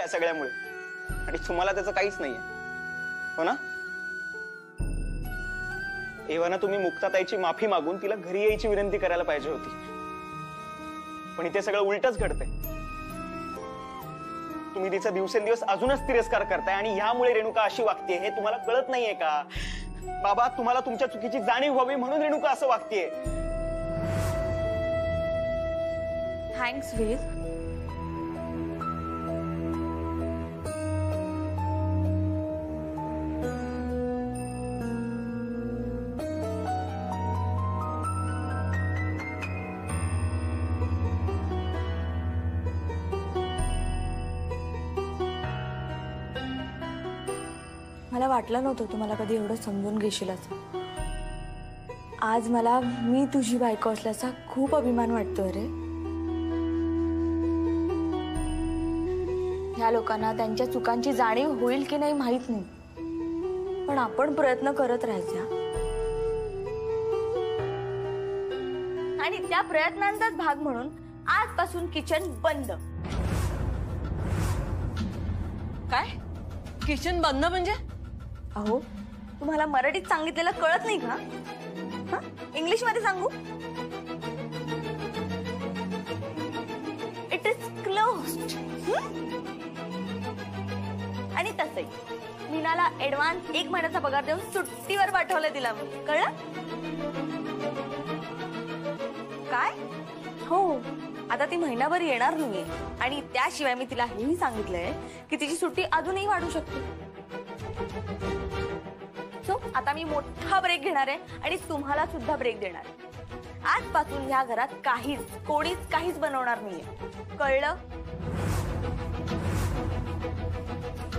या सगळ्यामुळे, आणि तुम्हाला त्याचं काहीच नाहीये, हो ना? एव्हाना तुम्ही मुक्ताताईची माफी मागून तिला घरी यायची विनंती करायला पाहिजे होती, पण इथे सगळं उलटच घडतंय. तुम्ही तिचा दिवसेंदिवस अजूनच तिरस्कार करताय आणि ह्यामुळे रेणुका अशी वागतेय हे तुम्हाला कळत नाहीये का? बाबा, तुम्हाला तुमच्या चुकीची जाणीव व्हावी म्हणून रेणुका असं वागतेय. थँक्स वीर. मला वाटलं नव्हतं तुम्हाला कधी एवढं समजून घेशील असं. आज मला मी तुझी बायको असल्याचा खूप अभिमान वाटतोय रे. ह्या लोकांना त्यांच्या चुकांची जाणीव होईल की नाही माहित नाही, पण आपण प्रयत्न करत राहायचा आणि त्या प्रयत्नांचाच भाग म्हणून आजपासून किचन बंद. काय? किचन बंद म्हणजे? अहो, तुम्हाला मराठीत सांगितलेलं कळत नाही का? इंग्लिश मध्ये सांगू? It is closed. आणि तसंही मीनाला ऍडव्हान्स 1 महिन्याचा पगार देऊन सुट्टीवर पाठवलं तिला मी. कळलं? काय? हो, आता ती महिनाभर येणार नाहीये आणि त्याशिवाय मी तिला हेही सांगितलंय की तिची सुट्टी अजूनही वाढू शकते. सो आता मी मोठा ब्रेक घेणार आहे आणि तुम्हाला सुद्धा ब्रेक देणार आहे. आजपासून ह्या घरात कोणीच काहीच बनवणार नाहीये. कळलं?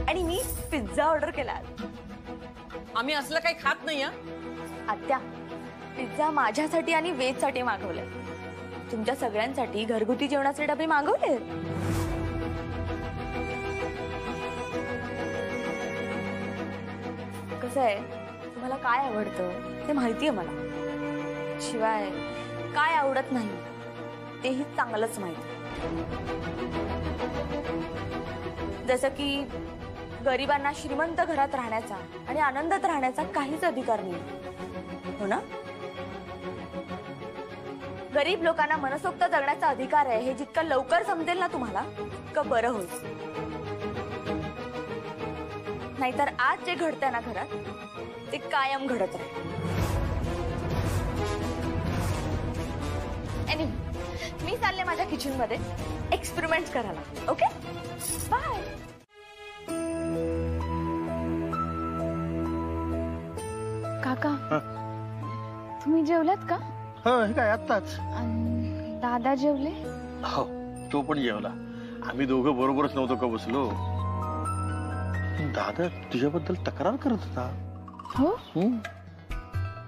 आणि मी पिझ्झा ऑर्डर केला. आम्ही असलं काही खात नाही. आत्या, पिझ्झा माझ्यासाठी आणि वेदसाठी मागवले. तुमच्या सगळ्यांसाठी घरगुती जेवणाचे डबे मागवले. कसं आहे, तुम्हाला काय आवडतं ते माहितीये मला, शिवाय काय आवडत नाही तेही चांगलंच माहिती. जसं की गरिबांना श्रीमंत घरात राहण्याचा आणि आनंदात राहण्याचा काहीच अधिकार नाही, हो ना? गरीब लोकांना मनसोक्त जगण्याचा अधिकार आहे हे जितकं लवकर समजेल ना तुम्हाला, तितकं बरं होईल. नाहीतर आज जे घडतंय ना घरात ते कायम घडत राहील. मी चालले माझ्या किचन मध्ये एक्सपेरिमेंट करायला. Okay, bye. काका, तुम्ही जेवलात का? हे काय आत्ताच. दादा जेवले? हो, तो पण जेवला. आम्ही दोघं बरोबरच नव्हतो का बसलो. दादा तुझ्याबद्दल तक्रार करत होता. हो?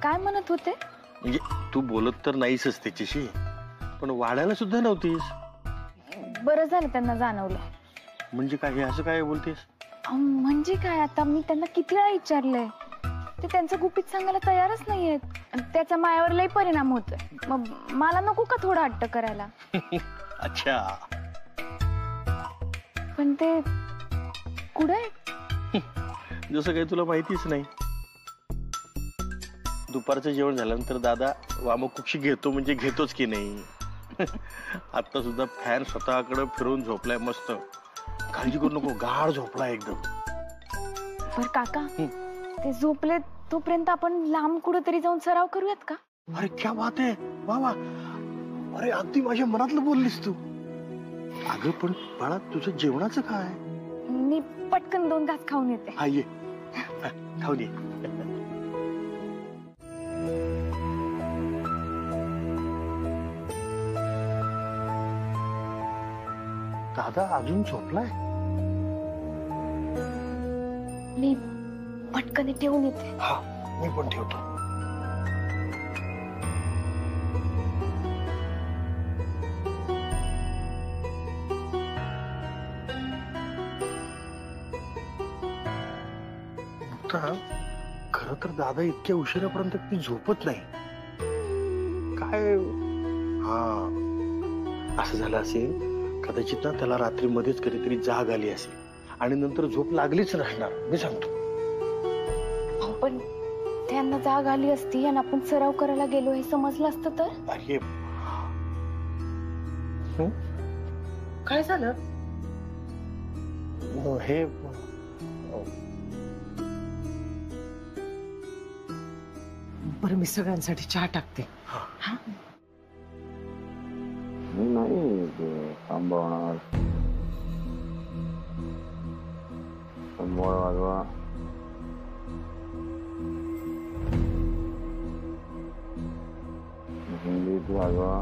काय म्हणत होते? म्हणजे तू बोलत तर नाहीसच त्याच्याशी, पण वाढायला सुद्धा नव्हतीस. बरं झालं त्यांना जाणवलं. म्हणजे काय हे असं काय बोलतेस? म्हणजे काय, आता मी त्यांना किती वेळा विचारलंय, ते त्यांचं गुपित सांगायला तयारच नाहीयेत. त्याचा मायावर लई परिणाम होतोय. मग मला नको का थोडा हट्ट करायला? अच्छा. पण ते कुठे? जसं काही तुला माहितीच नाही. दुपारचं जेवण झाल्यानंतर दादा वामकुक्षी घेतो म्हणजे घेतोच की नाही. आता सुद्धा फॅन स्वतःकडे फिरवून झोपलाय मस्त. काळजी करू नको, गाढ झोपलाय एकदम. बर काका, ते झोपले तोपर्यंत आपण लांब कुठेतरी जाऊन सराव करूयात का? अरे क्या बात आहे, वा वा. अरे अगदी माझ्या मनातलं बोललीस तू. अगं पण बाळा, तुझं जेवणाचं काय? मी पटकन 2 घास खाऊन येते. हा ये, खाऊन ये. दादा अजून झोपलाय? मी पटकन ठेवून येते. हा, मी पण ठेवतो. खर तर दादा इतक्या उशिरापर्यंत ती झोपत नाही. काय? हा, असं झालं असेल कदाचित ना, त्याला रात्री मध्येच कधीतरी जाग आली असेल. आणि नंतर झोप लागलीच नसणार, मी सांगतो. पण त्यांना जाग आली असती आणि आपण सराव करायला गेलो हे समजलं असतं तर. अरे काय झालं? हे बरं, मी सगळ्यांसाठी चहा टाकते. नाही थांबवणार. वाजवा. हिंदीत वाजवा.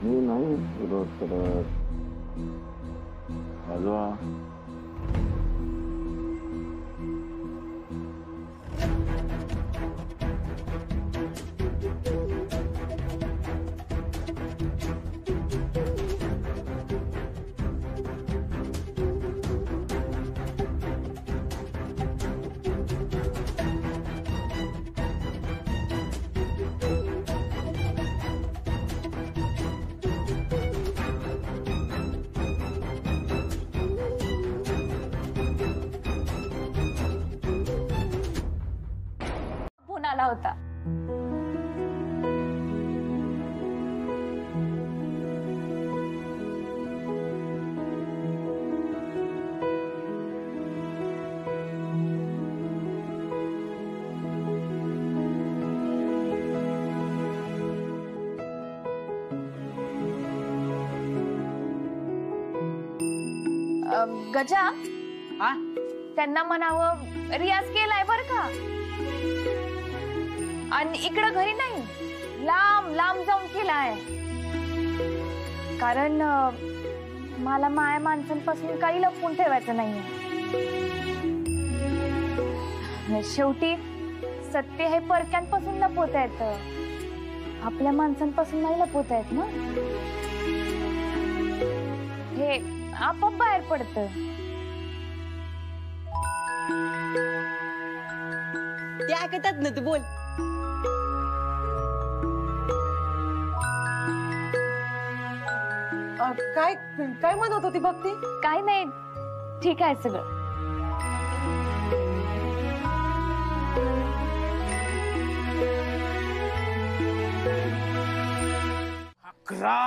मी नाही विरोध करत. वाजवा. फोन आला होता. गजा, त्यांना म्हणावं रियाज केलाय बर का, आणि इकडं घरी नाही, लांब लांब जाऊन केलाय. कारण मला माया माणसांपासून काही लपवून ठेवायचं नाहीये. शेवटी सत्य हे परक्यांपासून लपवता येतं, आपल्या माणसांपासून नाही लपवता येत ना. हे आपोआप बाहेर पडतं. ते ऐकतात ना, तू बोल. काय काय म्हणत होती भक्ती? काय नाही, ठीक आहे सगळं. अकरा,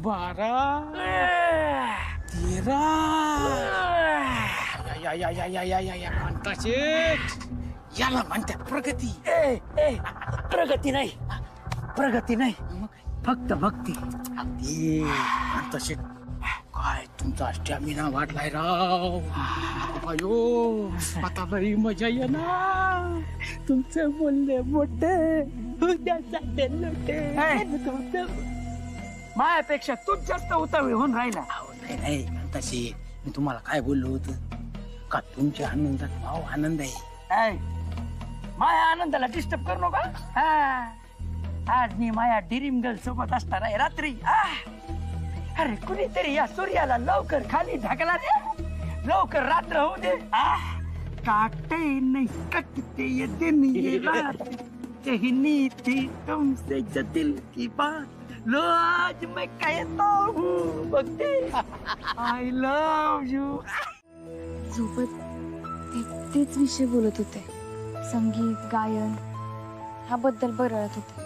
12, 13. या कांताशेठ, याला म्हणतात प्रगती. प्रगती नाही, प्रगती नाही, फक्त भक्ती. कांताशेठ, काय तुमचा स्टॅमिना वाढलाय राव. अयो, आता लई मजा येणार. तुमचे बोलले मोठे, उद्यासाठी लोटे. माझ्यापेक्षा तूच जास्त उतावळी होऊन राहिला. नाही कांताशेठ, मी तुम्हाला काय बोललो होतं का, तुमच्या आनंदात भाव आनंद आहे. माझ्या आनंदाला डिस्टर्ब करू नका. आज मी माझ्या ड्रीम गर्ल सोबत असणार आहे रात्री. अरे कुणीतरी या सूर्याला लवकर खाली ढकला दे, लवकर रात्र होऊ दे. काटे नहीं कटते ये दिन ये रात, कहनी थी तुमसे जो दिल की बात, लो आज मैं कहता हूँ भक्ति, I love you. सोबत तेच विषय बोलत होते, संगीत गायन ह्याबद्दल बरळत होते.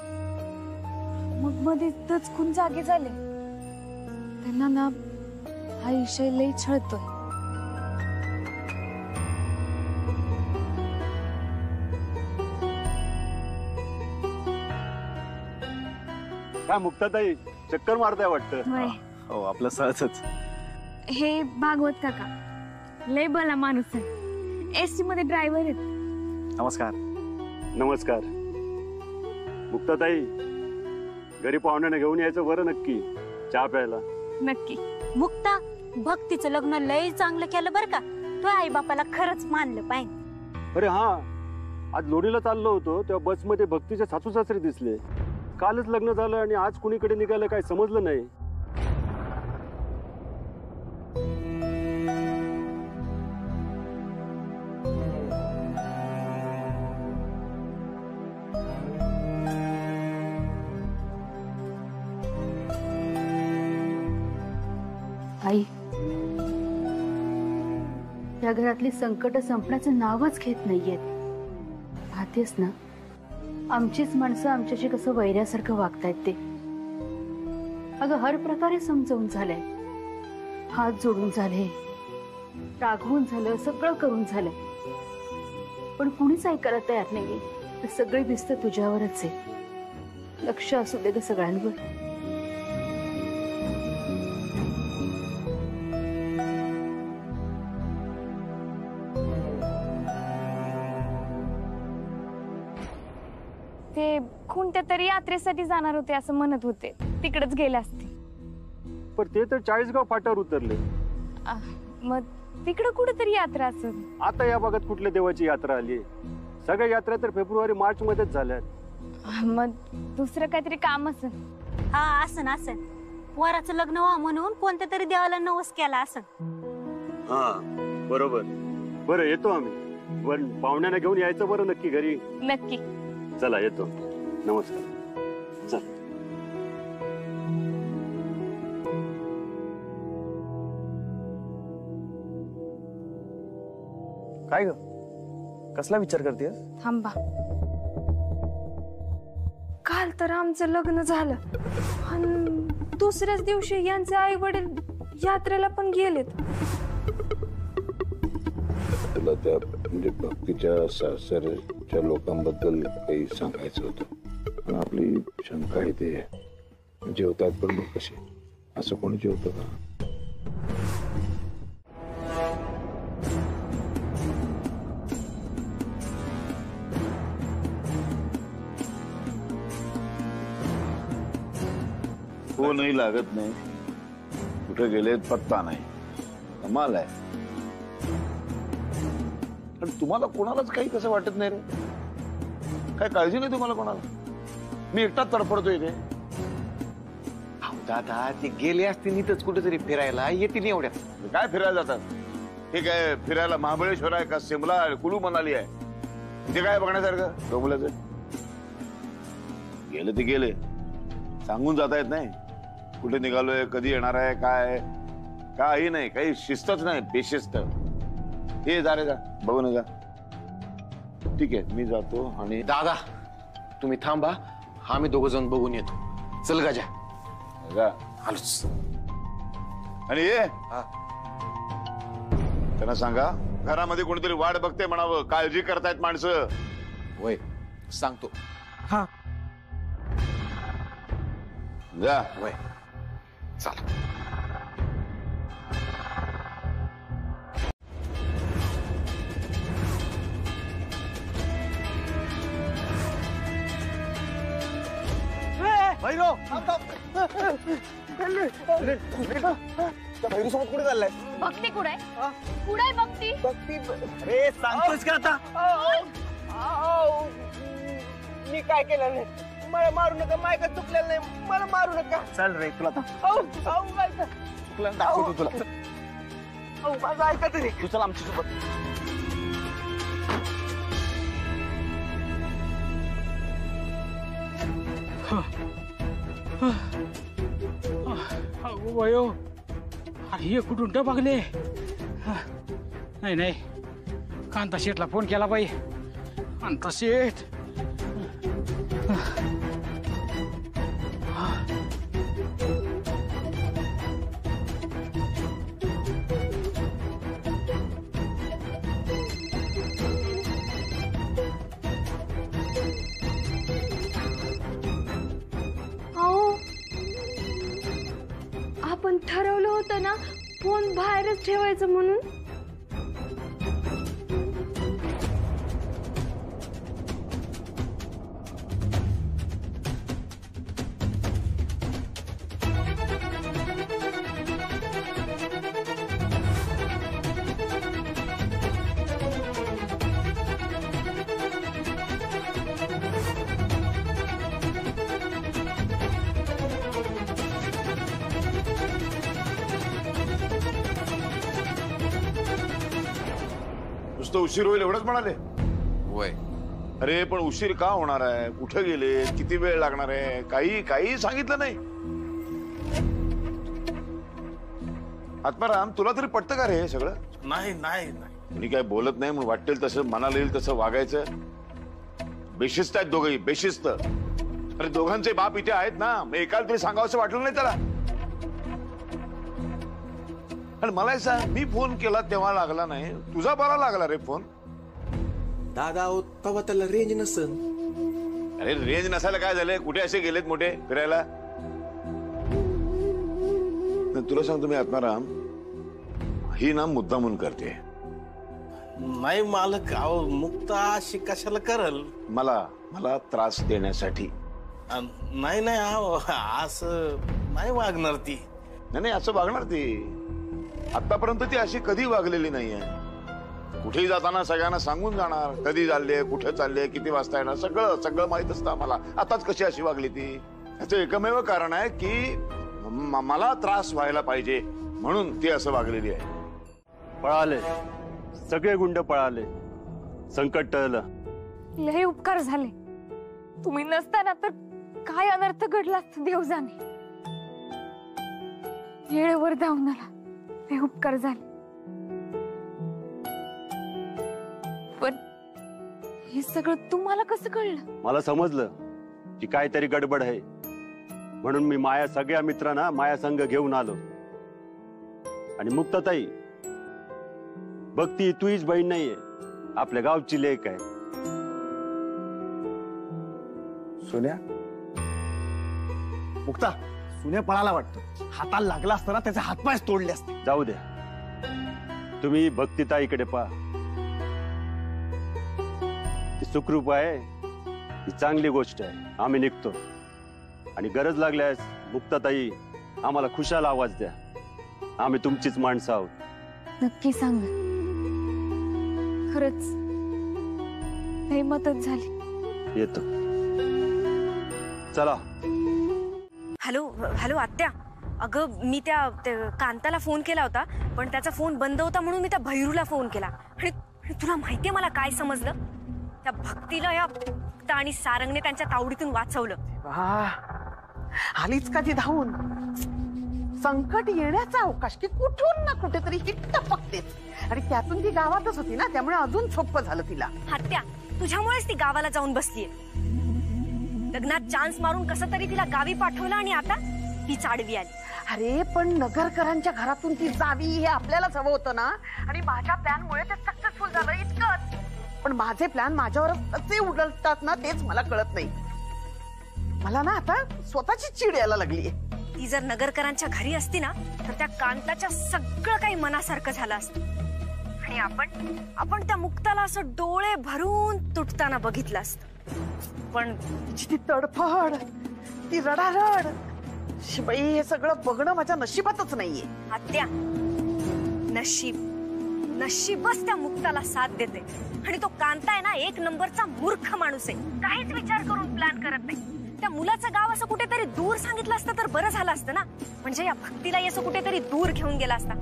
मग मध्ये दचकून जागे झाले. त्यांना ना हा विषय लई छळतोय. काय मुक्ताताई, चक्कर मारताय वाटतं. हो, आपलं सहजच. हे भागवत काका लय भला माणूस आहे, एसटी मध्ये ड्रायव्हर आहेत. नमस्कार. नमस्कार. मुक्ताताई, घरी पाहुण्याने घेऊन यायचं बरं नक्की, चहा प्यायला. नक्की. मुक्ता, भक्तीचं लग्न लय चांगलं केलं बरं का. तो आई बापाला खरंच मानलं पाहिजे. अरे हा, आज लोणीला चाललो होतो तेव्हा बसमध्ये भक्तीचे सासू सासरे दिसले. कालच लग्न झालं आणि आज कुणीकडे निघालं काय समजलं नाही. आई, या घरातली संकट संपण्याचं नावच घेत नाहीयेत. पाहतेस ना, आमचीच माणसं आमच्याशी कसं वैऱ्यासारखं वागतायत ते. अगं हर प्रकारे समजावून झालंय, हात जोडून झाले, रागवून झालं, सगळं करून झालं, पण कुणीच ऐकायला तयार नाहीये. तर सगळे दिसतं तुझ्यावरच आहे. लक्ष असू दे ग सगळ्यांवर. ते कोणत्या तरी यात्रेसाठी जाणार होते असं म्हणत होते, तिकडेच गेले असते. पण ते तर 40गाव फाट्यावर उतरले. मग तिकडं कुठेतरी यात्रा असेल. आता या भागात कुठल्या देवाची यात्रा आली? सगळ्या यात्रा तर फेब्रुवारी मार्च मध्येच झाल्यात. मग दुसरं काहीतरी काम असेल. हा असन असन, वराचं लग्न व्हा म्हणून कोणत्या तरी देवाला नवस केला असन. हा बरोबर. बरं येतो आम्ही, पण पाहुण्यांना घेऊन यायचं बरं नक्की घरी. नक्की. चला येतो. नमस्कार. चल. काय ग, कसला विचार करतेस? थांबा. काल तर आमचं लग्न झालं आणि दुसऱ्याच दिवशी यांचे आई वडील यात्रेला पण गेलेत. तुला त्या म्हणजे भक्तीच्या सासरच्या लोकांबद्दल काही सांगायचं होतं. पण आपली शंका आहे ते जेवतात पण मग कसे, असं कोणी जेवतं का? फोनही लागत नाही, कुठे गेलेत पत्ता नाही. कमाल आहे. पण तुम्हाला कोणालाच काही कसं वाटत नाही रे? काय काळजी नाही तुम्हाला कोणाला? मी एकटाच तडफडतोय इथे. दादा ते गेले असतील इथंच कुठेतरी फिरायला, येतील एवढ्यात. काय फिरायला जातात? हे काय फिरायला महाबळेश्वर आहे का, शिमला, कुलू मनाली आहे? ते काय बघण्यासारखं डोंबल्याचं? गेले ते गेले, सांगून जाता येत नाही कुठे निघालोय, कधी येणार आहे, काय काही नाही, काही शिस्तच नाही, बेशिस्त. हे जा रे जा, बघून जा. ठीक आहे मी जातो. आणि दादा तुम्ही थांबा, आम्ही दोघ जण बघून येतो. चल गाजा. आलोच. आणि ये त्यांना सांगा घरामध्ये कोणीतरी वाट बघते म्हणावं, काळजी करतायत माणसं. होय सांगतो. हा जा. होय चला. भैरू सोबत कुठे चाललाय? भक्ती कुठे कुठे भक्ती? अरे सांगतोस का आता? मी काय केलं नाही, मला मारू नका. माय का चुकलेलं नाही, मला मारू नका. चल रे तुला चुकलं दाखवतो तुला. माझं ऐका तरी. तू चल आमच्या सोबत. वयो अरे हे कुठून डबागले. नाही नाही, कांता शेठला फोन केला बाई. कांता शेठ आपण ठरवलं होतं ना फोन बाहेरच ठेवायचं म्हणून. नुसतं उशीर होईल एवढंच म्हणाले? होय. अरे पण उशीर का होणार आहे? कुठे गेले, किती वेळ लागणार आहे, काही काही सांगितलं नाही. आत्माराम तुला तरी पटतं का रे हे सगळं? नाही नाही नाही, मी काय बोलत नाही म्हणून वाटेल तसं मनाला येईल तसं वागायचं. बेशिस्त आहेत दोघंही, बेशिस्त. अरे दोघांचे बाप इथे आहेत ना, मग एकाला तरी सांगावं वाटलं नाही त्याला. आणि मला सांग, मी फोन केला तेव्हा लागला नाही, तुझा बरा लागला रे फोन. दादा तेव्हा त्याला रेंज नसन. अरे रेंज नसायला काय झालंय, कुठे असे गेलेत मोठे फिरायला. तुला सांगतो मी आत्माराम, ही ना मुद्दा म्हणून करते. नाही मालक, अहो मुक्ता अशी कशाला करल? मला त्रास देण्यासाठी. नाही नाही अहो, असं नाही वागणार ती. नाही असं वागणार ती. आतापर्यंत ती अशी कधी वागलेली नाहीये. कुठेही जाताना सगळ्यांना सांगून जाणार, कधी चालले, कुठे चालले, किती वाजता येणार, सगळं सगळं माहित असतं आम्हाला. आताच कशी अशी वागली ती? याचं एकमेव कारण आहे की मला त्रास व्हायला पाहिजे म्हणून ती असं वागलेली आहे. पळाले सगळे गुंड, पळाले. संकट टळलं. लय उपकार झाले. तुम्ही नसताना तर काय अनर्थ घडला असता देव जाणे. येळेवर धावून आला, लय उपकार झाले. पण हे सगळं तुम्हाला कसं कळलं? मला समजलं की काहीतरी गडबड आहे, म्हणून मी माया सगळ्या मित्रांना माया संघ घेऊन आलो. आणि मुक्ताताई, भक्ती तुझीच बहीण नाहीये, आपल्या गावची लेक आहे. सोन्या, मुक्ता, सोन्या पळाला वाटतं. हाताला लागला असताना त्याचे हातपाय तोडले असते. जाऊ द्या, तुम्ही भक्तिताईकडे पहा. ती सुखरूप आहे, ही चांगली गोष्ट आहे. आम्ही निघतो. आणि गरज लागल्यास मुक्ताताई आम्हाला खुशाल आवाज द्या. आम्ही तुमचीच माणसं आहोत. नक्की सांग. खरंच लय मदत झाली. येतो. चला. हॅलो हॅलो आत्या, अगं मी त्या कांताला फोन केला होता, पण त्याचा फोन बंद होता म्हणून मी त्या भैरूला फोन केला. आणि तुला माहितीये मला काय समजलं? त्या भक्तीला या भक्त आणि सारंगने त्यांच्या तावडीतून वाचवलं. आलीच का ती धावून? संकट येण्याचा अवकाश की कुठून ना कुठेतरी ही टपकतेच. आणि त्यातून ती गावातच होती ना, त्यामुळे अजून सोपं झालं तिला. आत्या, तुझ्यामुळेच ती गावाला जाऊन बसलीये. लग्नात चान्स मारून कसं तरी तिला गावी पाठवलं आणि आता ती चाडवी आली. अरे पण नगरकरांच्या घरातून ती जावी हे आपल्यालाच हवं होतं ना. आणि माझ्या प्लॅनमुळे ते सक्सेसफुल झालं इतकंच. पण माझे प्लॅन माझ्यावर कसे उलटतात ना तेच मला कळत नाही. मला ना आता स्वतःची चिड यायला लागलीये. ती जर नगरकरांच्या घरी असती ना तर त्या कांताच्या सगळं काही मनासारखं झालं असतं. आणि आपण त्या मुक्ताला असं डोळे भरून तुटताना बघितलं असतं. पण ती तडफड, ती रडारड, शिबाई, हे सगळं बघणं माझ्या नशिबातच नाहीये. आत्या, नशीबच त्या मुक्ताला साथ देते. आणि तो कांता आहे ना, एक नंबरचा मूर्ख माणूस आहे. काहीच विचार करून प्लॅन करत नाही. त्या मुलाचं गाव असं कुठेतरी दूर सांगितलं असतं तर बरं झालं असतं ना. म्हणजे या भक्तीला असं कुठेतरी दूर घेऊन गेला असता.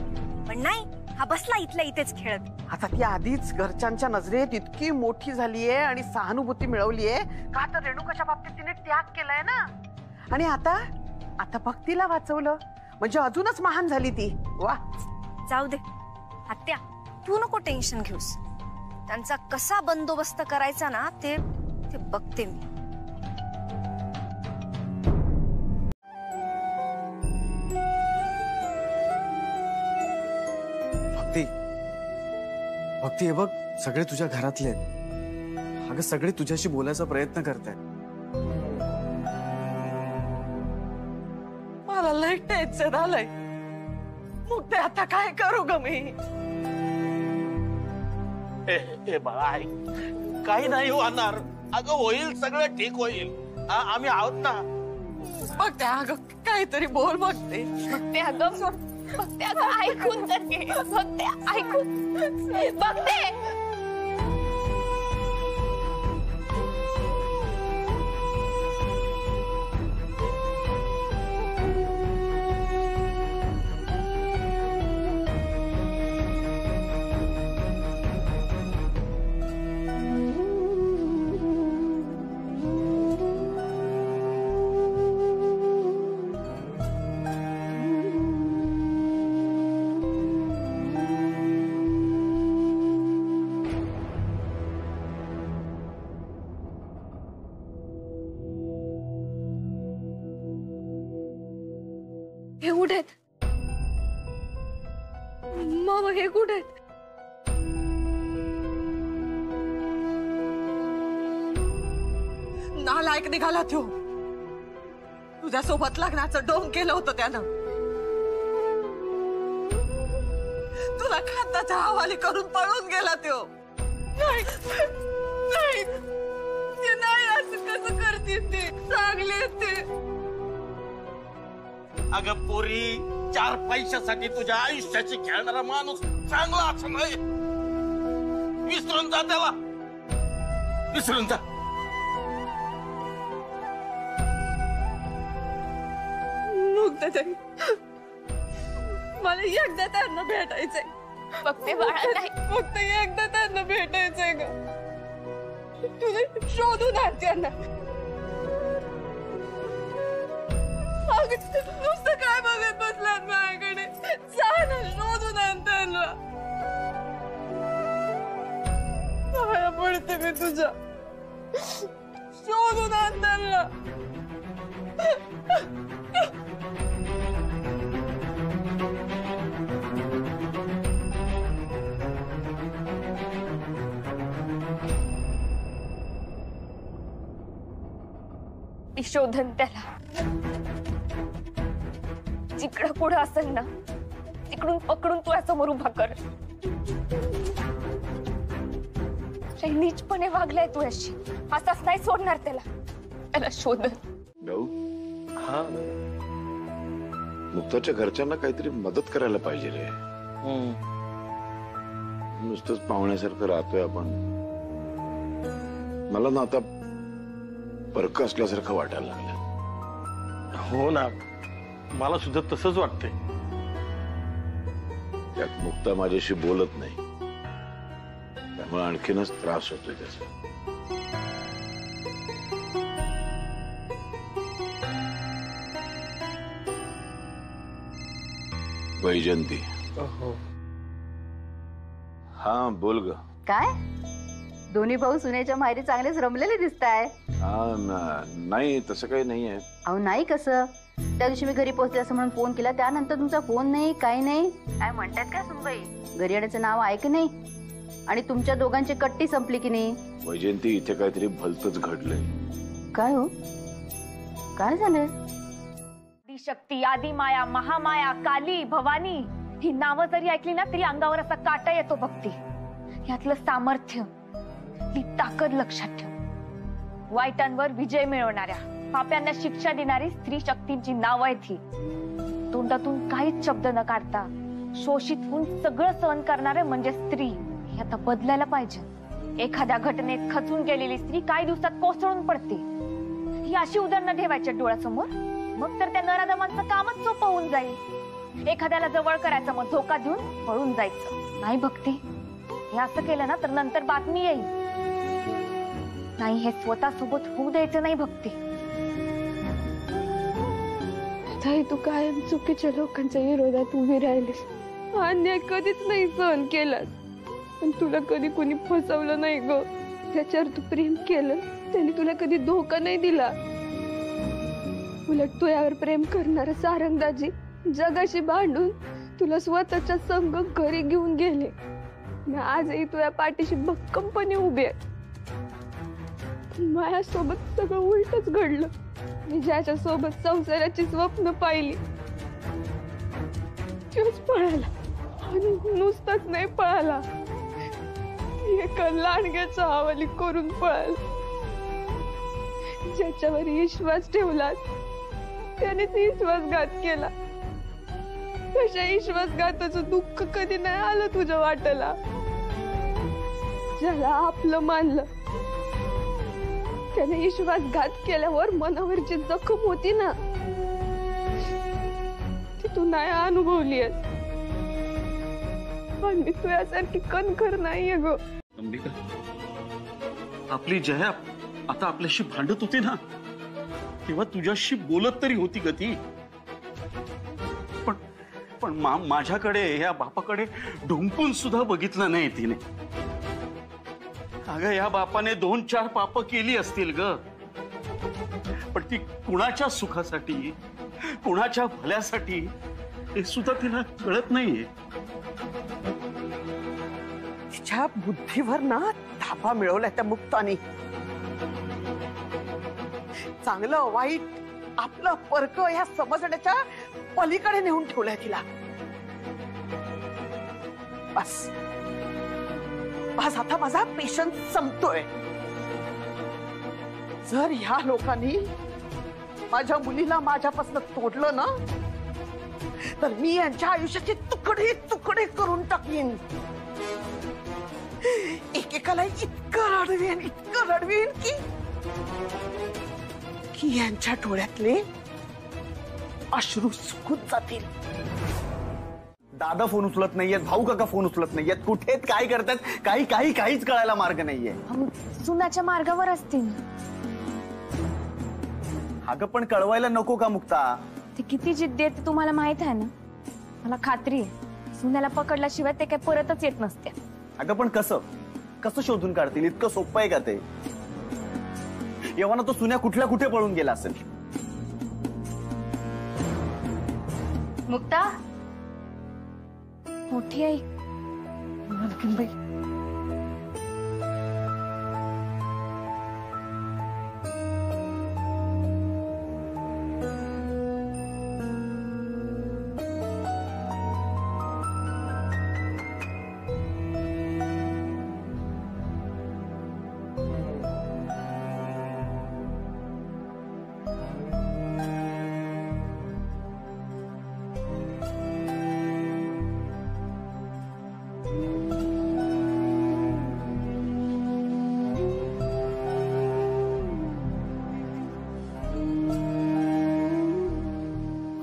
पण नाही, हा बसला इथल्या इथेच खेळत. आता ती आधीच घरच्यांच्या नजरेत इतकी मोठी झालीये आणि सहानुभूती मिळवलीये का तर रेणुकाच्या बाबतीत तिने त्याग केलाय ना. आणि आता भक्तीला वाचवलं म्हणजे अजूनच महान झाली ती. वा. जाऊ दे आत्या, तू नको टेन्शन घेऊस. त्यांचा कसा बंदोबस्त करायचा ना ते बघते मी. भक्ती, हे बघ, सगळे तुझ्या घरातले आहेत. अगं सगळे तुझ्याशी बोलायचा प्रयत्न करतायत. मला लय टेन्शन आलंय. मग ते आता काय करू ग मी? बाळा, काही नाही होणार. अगं होईल, सगळं ठीक होईल. आम्ही आहोत ना. बघते अगं, काहीतरी बोल. बघते ऐकून तर घे. बघते. हे कुठे आहेत? मामा हे कुठे आहेत? नालायक निघाला त्यो. तुझ्यासोबत लग्नाचं डोंग केलं होतं त्यानं. तुला खाताच्या हवाली करून पळून गेला त्यो. नाही नाही, ते नाही, असं कसं करतील ते? चांगले ते. अगं पोरी, 4 पैशासाठी तुझ्या आयुष्याची खेळणारा माणूस चांगला असं नाही. विसरून जा त्याला, विसरून जा. मला एकदा त्यांना भेटायचंय. फक्त बाळा नाही, फक्त एकदा त्यांना भेटायचंय ग. तुला शोधून आण त्यांना. नुसतं काय बघत बसलात माझ्याकडे? जा ना, शोधून आण त्यांना. पाया पडते मी तुझ्या. शोधून आण त्यांना. शोधन त्याला. जिकडं पुढं असेल ना तिकडून पकडून तुझ्यासमोर उभा कर. नीचपणे वागलाय तू अशी, असाच नाही सोडणार त्याला. त्याला शोधन. भाऊ, हा, मुक्ताच्या घरच्यांना काहीतरी मदत करायला पाहिजे रे. नुसतंच पाहुण्यासारखं राहतोय आपण. मला ना आता परक असल्यासारखं वाटायला लागलं. हो ना, मला सुद्धा तसंच वाटतंय. त्यात मुक्ता माझ्याशी बोलत नाही, त्यामुळे आणखीनच त्रास होतोय त्याचा. वैजंती. हा बोल ग. काय दोन्ही भाऊ सुनेच्या माहेरी चांगलेच रमलेले दिसताय. नाही तसं काही नाहीये. अहो नाही कसं, त्या दिवशी मी घरी पोहोचले असं म्हणून फोन केला, त्यानंतर तुमचा फोन नाही, काही नाही. काय म्हणतात का सुनबाई? घरी येण्याचं नाव ऐक नाही. आणि तुमच्या दोघांची कट्टी संपली की नाही? वैजंती, इथे काहीतरी भलतच घडलंय. काय हो, काय झालंय? आदिशक्ती, आदिमाया, महामाया, काली, भवानी ही नावं जरी ऐकली ना तरी अंगावर असा काटा येतो भक्ती. यातलं सामर्थ्य, ती ताकद लक्षात ठेव. वाईटांवर विजय मिळवणाऱ्या, पाप्यांना शिक्षा देणारी स्त्री शक्तींची नाव आहेत ही. तोंडातून काहीच शब्द न काढता शोषित होऊन सगळं सहन करणारे म्हणजे स्त्री. हे आता बदलायला पाहिजे. एखाद्या घटनेत खचून गेलेली स्त्री काही दिवसात कोसळून पडते. ही अशी उदाहरणं ठेवायची डोळ्यासमोर, मग तर त्या नराधमांचं कामच सोपं होऊन जाईल. एखाद्याला जवळ करायचं, मग धोका देऊन पळून जायचं. नाही भक्ती, हे असं केलं ना तर नंतर बातमी येईल. नाही, हे स्वतः सोबत होऊ द्यायचं नाही भक्ती. ताई, तू कायम चुकीच्या लोकांच्या विरोधात उभी राहिलीस. अन्याय कधीच नाही सहन केलास, पण तुला कधी कोणी फसवलं नाही ग. ज्याच्यावर तू प्रेम केलं त्यांनी तुला कधी धोका नाही दिला. उलट तुझ्यावर प्रेम करणारे सारंगदाजी जगाशी भांडून तुला स्वतःच्या संग घरी घेऊन गेले. मी आजही तुझ्या पाठीशी भक्कमपणे उभी आहे. माझ्यासोबत सगळं उलटच घडलं. मी ज्याच्या सोबत संसाराची स्वप्न पाहिली तोच पळाला, आणि नुसताच नाही पळाला, एका लांडग्याच्या हवाली करून पळाला. ज्याच्यावर विश्वास ठेवला त्यानेच विश्वासघात केला. तशा विश्वासघाताचं दुःख कधी नाही आलं तुझ्या वाट्याला. ज्याला आपलं मानलं त्याने विश्वासघात केल्यावर मनावरची जखम होती ना, ती तू नाही अनुभवली आहेस. पण मी तुझ्यासारखी कणखर नाहीये ग. अंबिका, आपली जया आता आपल्याशी भांडत होती ना, तेव्हा तुझ्याशी बोलत तरी होती का ती? पण माझ्याकडे, या बापाकडे ढुंकून सुद्धा बघितलं नाही तिने. अगं, या बापाने 2-4 पाप केली असतील ग, पण ती कुणाच्या सुखासाठी, कुणाच्या भल्यासाठी हे सुद्धा तिला कळत नाहीये. तिच्या बुद्धीवर ना धापा मिळवलाय त्या मुक्तानी. चांगलं वाईट आपलं परक ह्या समजण्याच्या पलीकडे नेऊन ठेवलंय तिला. बस बस आता माझा पेशन्स संपतोय. जर ह्या लोकांनी माझ्या मुलीला माझ्यापासून तोडलं ना तर मी यांच्या आयुष्याचे तुकडे तुकडे करून टाकीन. एकेकाला इतकं रडवीन की यांच्या डोळ्यातले अश्रू सुकून जातील. दादा फोन उचलत नाहीयेत, भाऊ काका फोन उचलत नाहीयेत, कुठे काय करतात काहीच कळायला मार्ग नाहीये. सुनाच्या मार्गावर असतील. अगं पण कळवायला नको का मुक्ता? ते किती जिद्दी आहे ते तुम्हाला माहित आहे ना. मला खात्री आहे सुनाला पकडल्याशिवाय ते काय परतच येत नसते. अगं पण कसं शोधून काढतील? इतकं सोपं आहे का ते? एव्हाना तो सुन्या कुठे पळून गेला असेल. मुक्ता, मोठी आई बाई,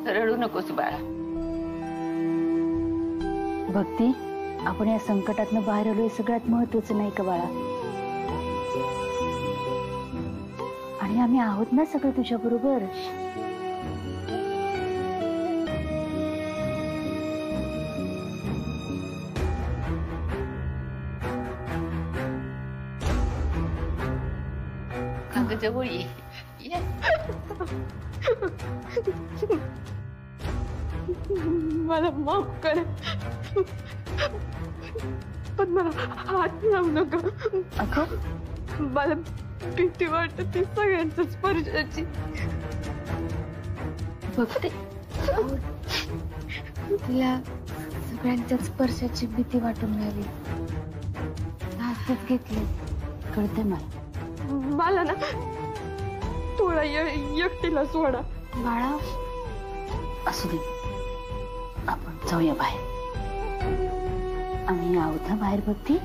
रडू नकोस बाळा. भक्ती, आपण या संकटातनं बाहेर आलो हे सगळ्यात महत्वाचं नाही का बाळा? आणि आम्ही आहोत ना सगळं तुझ्या बरोबर. जवळ ये. मला माफ कर पण मला हात लावू नका. मला भीती वाटते सगळ्यांच्या स्पर्शाची. बघते तिला सगळ्यांच्या स्पर्शाची भीती वाटून राहिली. हातच घेतले. कळते मला. मला ना थोडा एकटीला सोडा. बाळा असू दे, आपण जाऊया बाहेर. आम्ही आहोत ना बाहेर भक्ती.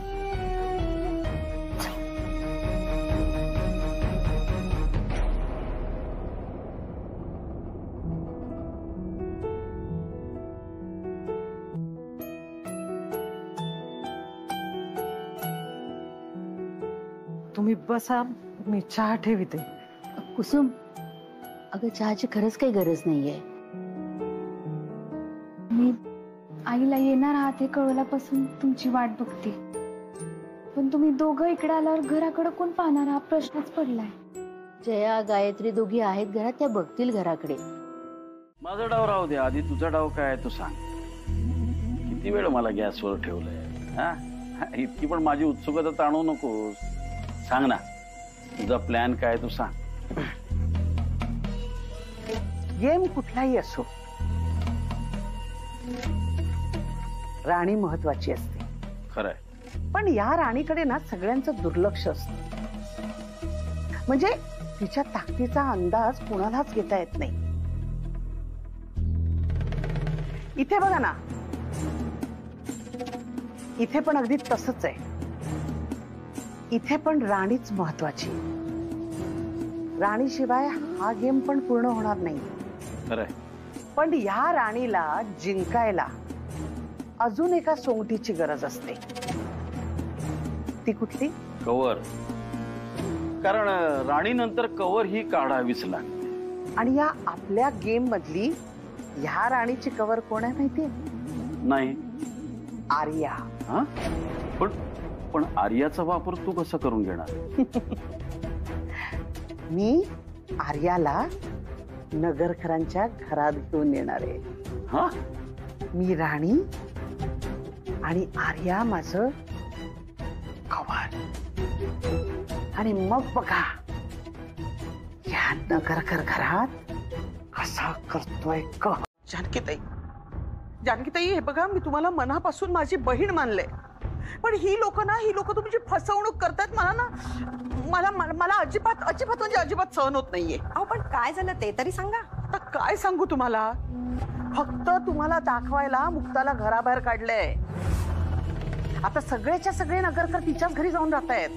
तुम्ही बसा, मी चहा ठेविते. कुसुम, अगं चहाची खरंच काही गरज नाहीये. मी आईला येणार आहात हे कळवल्यापासून तुमची वाट बघते. पण तुम्ही दोघं इकडे आल्यावर घराकडे कोण पाहणार हा प्रश्नच पडलाय. जया, गायत्री दोघी आहेत घरात, त्या बघतील घराकडे. माझा डाव राहू दे, आधी तुझा डाव काय तू सांग. किती वेळ मला गॅसवर ठेवलंय? हा, इतकी पण माझी उत्सुकता ताणू नकोस. सांग ना, तुझा प्लॅन काय तू सांग. गेम कुठलाही असो, राणी महत्वाची असते. खरंय. पण या राणीकडे ना सगळ्यांचं दुर्लक्ष असतं. म्हणजे तिच्या ताकदीचा अंदाज कुणालाच घेता येत नाही. इथे बघा ना, इथे पण अगदी तसंच आहे. इथे पण राणीच महत्वाची. राणीशिवाय हा गेम पण पूर्ण होणार नाही. खरंय. पण या राणीला जिंकायला अजून एका सोंगटीची गरज असते. ती कुठली? कवर. कारण राणी नंतर कवर ही काढावीच लागते. आणि या आपल्या गेम मधली ह्या राणीची कवर कोण आहे माहितीये? नाही. आर्या. हा? पण आर्याचा वापर तू कसा करून घेणार? मी आर्याला नगरकरांच्या घरात घेऊन येणार आहे. हा मी राणी आणि आर्या माझं कवर. आणि मग बघा या नगरकर घरात कसा करतोय का. जानकीताई हे बघा, मी तुम्हाला मनापासून माझी बहीण मानले, पण ही लोक तुमची फसवणूक करतात. मला अजिबात म्हणजे अजिबात सहन होत नाहीये. अहो पण काय झालं ते तरी सांगा. आता काय सांगू तुम्हाला, फक्त तुम्हाला दाखवायला मुक्ताला घराबाहेर काढलंय. आता सगळेच्या सगळे नगरकर तिच्याच घरी जाऊन राहत आहेत.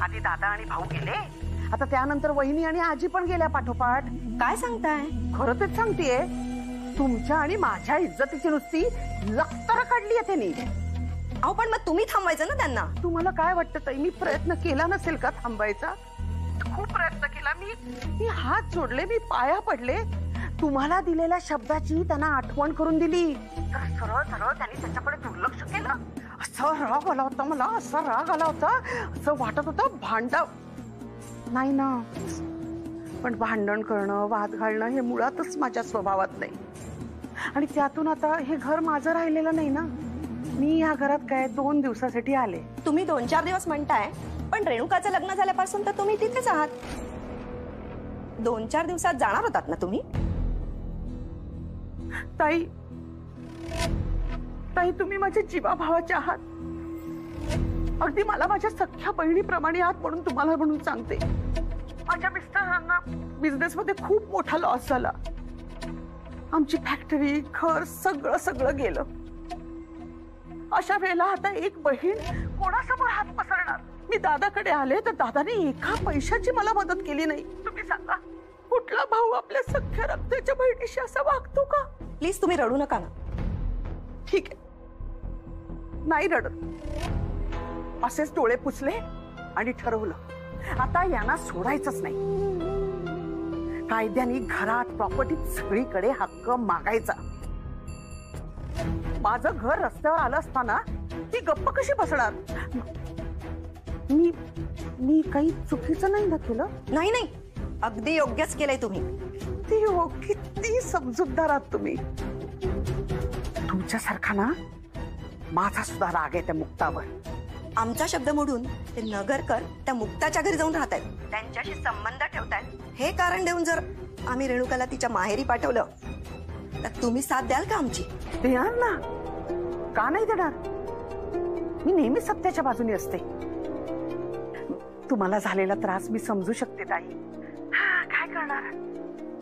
आधी दादा आणि भाऊ गेले, आता त्यानंतर वहिनी आणि आजी पण गेल्या पाठोपाठ. काय सांगताय? खरं तेच सांगतेय. तुमच्या आणि माझ्या इज्जतीची नुसती लक्तर काढली आहे त्यांनी. अहो पण मग तुम्ही थांबवायचं ना त्यांना. तुम्हाला काय वाटतं ताई, मी प्रयत्न केला नसेल का थांबायचा? खूप प्रयत्न केला. मी हात जोडले, मी पाया पडले, तुम्हाला दिलेल्या शब्दाची त्यांना आठवण करून दिली. तर सरळ सरळ त्यांनी त्याच्याकडे दुर्लक्ष केलं. असा राग आला होता मला, असा राग आला होता, असं वाटत होतं भांडा नाही ना. पण भांडण करणं, वाद घालणं हे मुळातच माझ्या स्वभावात नाही. आणि त्यातून आता हे घर माझं राहिलेलं नाही ना. मी ह्या घरात काय 2 दिवसासाठी आले. तुम्ही 2-4 दिवस म्हणताय, पण रेणुकाचं लग्न झाल्यापासून तर तुम्ही तिथेच आहात. 2-4 दिवसात जाणार होतात ना तुम्ही? ताई तुम्ही माझ्या जीवाभावाच्या आहात. अगदी मला माझ्या सख्या बहिणीप्रमाणे आहात म्हणून तुम्हाला सांगते. माझ्या मिस्टरांना बिझनेस मध्ये खूप मोठा लॉस झाला. आमची फॅक्टरी, घर सगळं गेलं. अशा वेळेला आता एक बहीण कोणासमोर हात पसरणार? मी दादाकडे आले तर दादाने एका पैशाची मला मदत केली नाही. तुम्ही सांगा, कुठला भाऊ आपल्या सख्या रक्ताच्या बहिणीशी असा वागतो का? प्लीज तुम्ही रडू नका ना. ठीक आहे, नाही रडत. असेच डोळे पुसले आणि ठरवलं आता यांना सोडायचंच नाही. कायद्याने घरात, प्रॉपर्टीत सगळीकडे हक्क मागायचा. माझं घर रस्त्यावर आलं असताना ती गप्प कशी बसणार? मी काही चुकीचं नाही ना केलं? नाही, अगदी योग्यच केलंय तुम्ही. किती समजूतदार आहात तुम्ही. तुमच्यासारखा ना माझा सुद्धा राग आहे त्या मुक्तावर. आमचा शब्द मोडून ते नगरकर त्या मुक्ताच्या घरी जाऊन राहत आहेत, त्यांच्याशी संबंध ठेवतायत. हे कारण देऊन जर आम्ही रेणुकाला तिच्या माहेरी पाठवलं तर तुम्ही साथ द्याल का आमची? देणार ना, का नाही देणार? मी नेहमी सत्याच्या बाजूने असते. तुम्हाला झालेला त्रास मी समजू शकते ताई. काय करणार,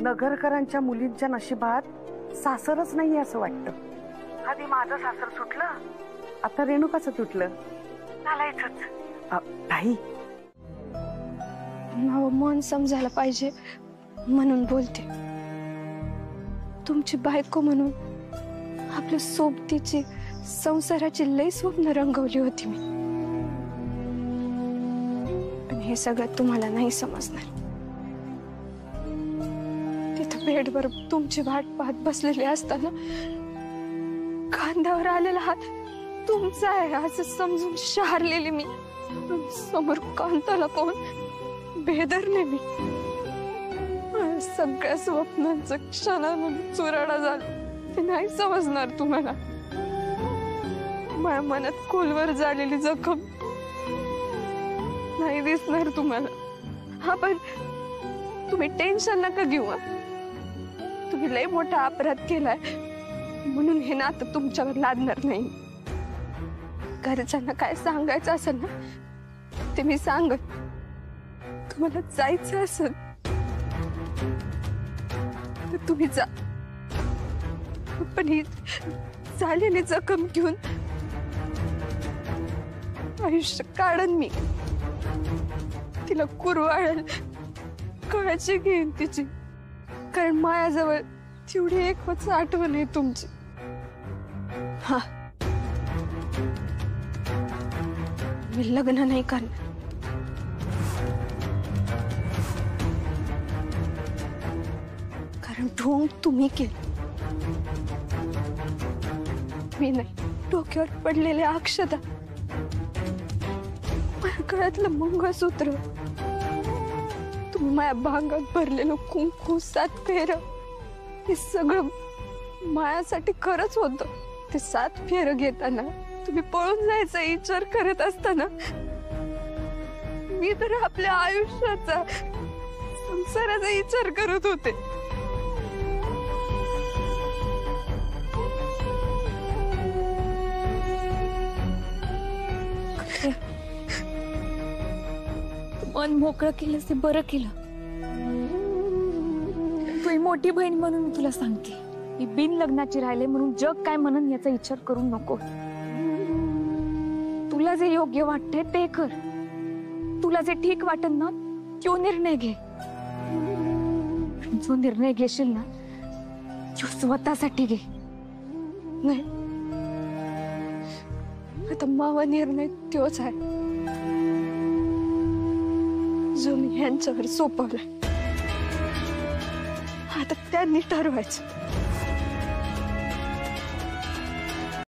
नगरकरांच्या मुलींच्या नशिबात सासरच नाही असं वाटतं. आधी माझं सासर सुटलं, आता रेणुकाचं तुटलं. ताई मन समजायला पाहिजे म्हणून बोलते. तुमची बायको म्हणून आपल्या सोबतीची, संसाराची लई स्वप्न रंगवली होती मी. पण हे सगळं तुम्हाला नाही समजणार. तिथं बेडवर तुमची वाट पाहत बसलेली असताना खांद्यावर आलेला हात तुमचा आहे असं समजून शहारलेली मी. समोर कांताला पाहून बेदरले मी. सगळ्या स्वप्नांचं क्षणामध्ये चुराडा झाला. ते नाही समजणार तुम्हाला. माझ्या मनात खोलवर झालेली जखम नाही दिसणार तुम्हाला. हा पण तुम्ही टेन्शन नका घेऊ. तुम्ही लय मोठा अपराध केलाय म्हणून हे नातं तुमच्यावर लादणार नाही. घरच्यांना काय सांगायचं असेल ना ते मी सांगत. तुम्हाला जायचं असेल तर तुम्ही जा. पण ही झालेली जखम घेऊन आयुष्य काढन मी. तिला कुरवाळेल, काळजी घेईन तिची. कारण मायाजवळ तेवढी एकच आठवण आहे तुमची. हा, मी लग्न नाही करणार. कारण ढोंग तुम्ही केलं, मी नाही. डोक्यावर पडलेले अक्षता, माझ्या गळ्यातलं मंगळसूत्र, तुम्ही माझ्या भांगात भरलेलं कुंकू, 7 फेर, हे सगळं मायासाठी खरंच होतं. ते 7 फेरं घेताना तुम्ही पळून जायचा विचार करत असताना मी तर आपल्या आयुष्याचा संसाराचा विचार करत होते. मन मोकळं केलंस ते बरं केलं. तू मोठी बहीण म्हणून मी तुला सांगते, मी बिन लग्नाची राहिले म्हणून जग काय म्हणून याचा विचार करू नको. तुला जे योग्य वाटतंय ते कर. तुला जे ठीक वाटत ना तो निर्णय घे. जो निर्णय घेशील ना तो स्वतःसाठी घे. नाही आता मावा निर्णय तोच आहे जो मी यांच्यावर सोपवला. आता त्यांनी ठरवायचं.